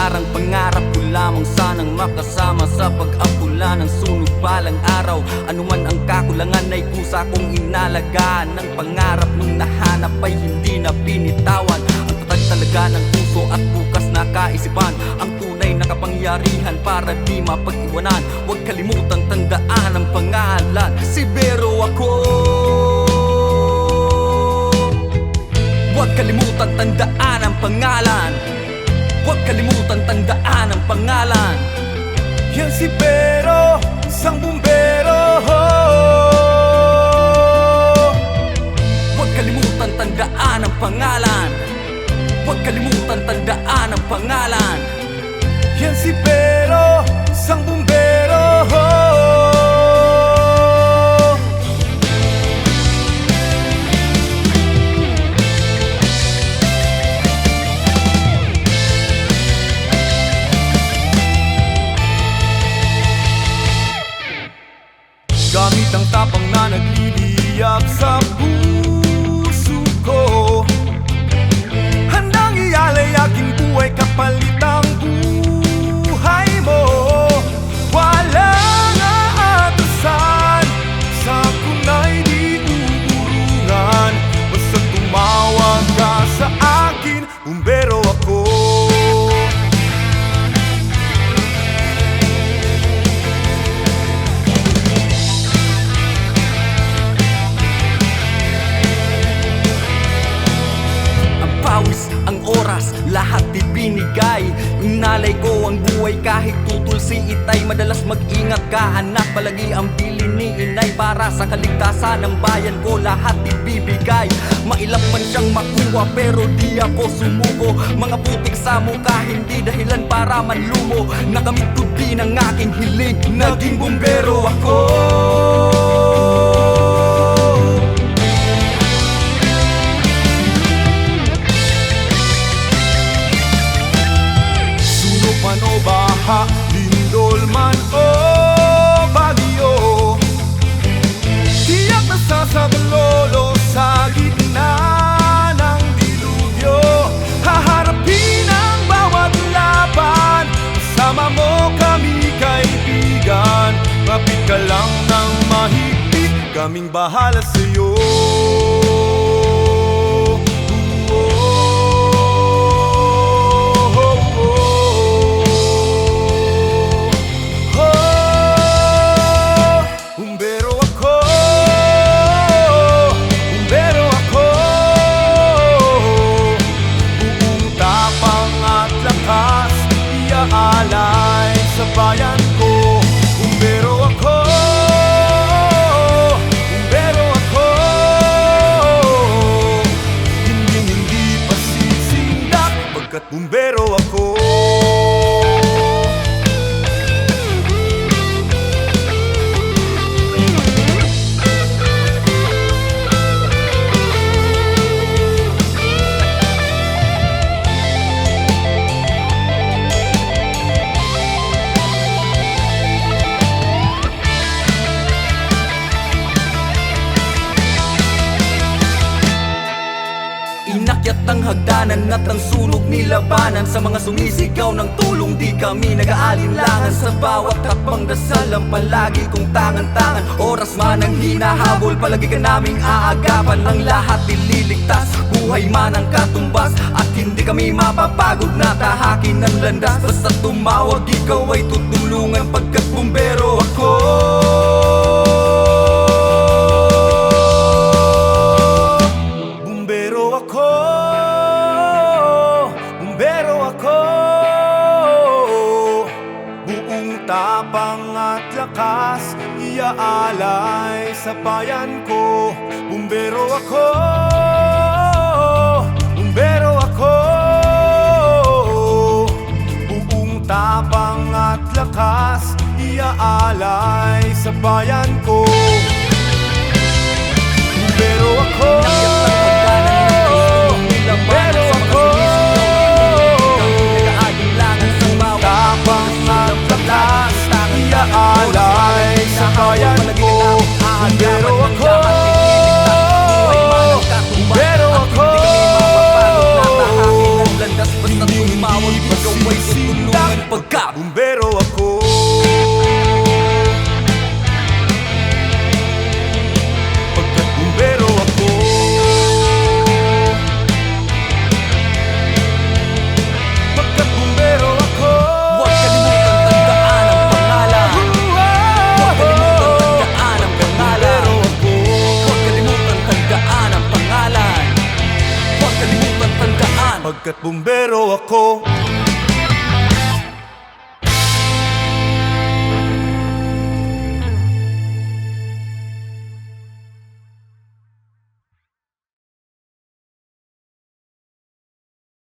parang pangarap ko lamang sanang makasama sa pag-apula ng sunog balang araw. Anuman ang kakulangan ay kusa kong inalagaan. Ng pangarap nung nahanap ay hindi na pinitawan. Ang tatag talaga ng puso at bukas na kaisipan, ang tunay na kapangyarihan para di mapag-iwanan. Huwag kalimutang tandaan ang pangalan, si Bero ako. Huwag kalimutan tandaan ang pangalan. Huwag kalimutan tandaan ang pangalan. Yan si Bero, isang bumbero. Huwag kalimutan tandaan ang pangalan. Huwag kalimutan tandaan ang pangalan. Yan si Bero, isang bumbero. Gamit ang tapang na nagliliyab sa puso ko, handang ialay aking buhay kapalit ang buhay mo. Walang aatasan, sa kunay di uurungan. Basta tumawag ka sa akin, bumbero ako. Ang oras, lahat ibinigay. Inalay ko ang buhay kahit tutol si itay. Madalas mag-ingat ka, anak, palagi ang bilin ni inay. Para sa kaligtasan ng bayan ko, lahat ibibigay. Mailang man siyang makuha pero di ako sumuko. Mga putik sa mukha, hindi dahilan para manlumo. Nakamit ko din ang aking hiling, naging bumbero ako. Man o baha, lindol man o bagyo, tiyak na sasabalolo sa gitna ng dilubyo. Haharapin ang bawat laban, kasama mo kami kaibigan. Mapit ka lang ng mahigpit, kaming bahala sa'yo. Alay sa bayan ko, bumbero ako. Bumbero ako. Hindi pa sisindak pagkat bumbero ako. Inakyat ang hagdanan at ang sunog nilabanan. Sa mga sumisigaw ng tulong, di kami nag-aalinlangan. Sa bawat takbang dasal ang palagi kong tangan-tangan. Oras man ang hinahabol, palagi ka naming aagapan. Ang lahat ililigtas, buhay man ang katumbas. At hindi kami mapapagod na tahakin ng landas. Basta tumawag, ikaw ay tutulungan pagkat bumbero ako. Tapang at lakas, iaalay sa bayan ko. Bumbero ako. Bumbero ako. Buong tapang at lakas, iaalay sa bayan ko. Bumbero ako. Bumbero ako. Tapang at lakas, iaalay sa bayan ko. Bumbero ako. Bumbero ako. Hindi tumawag, ikaw ay tutulungan pagkat Bumbero ako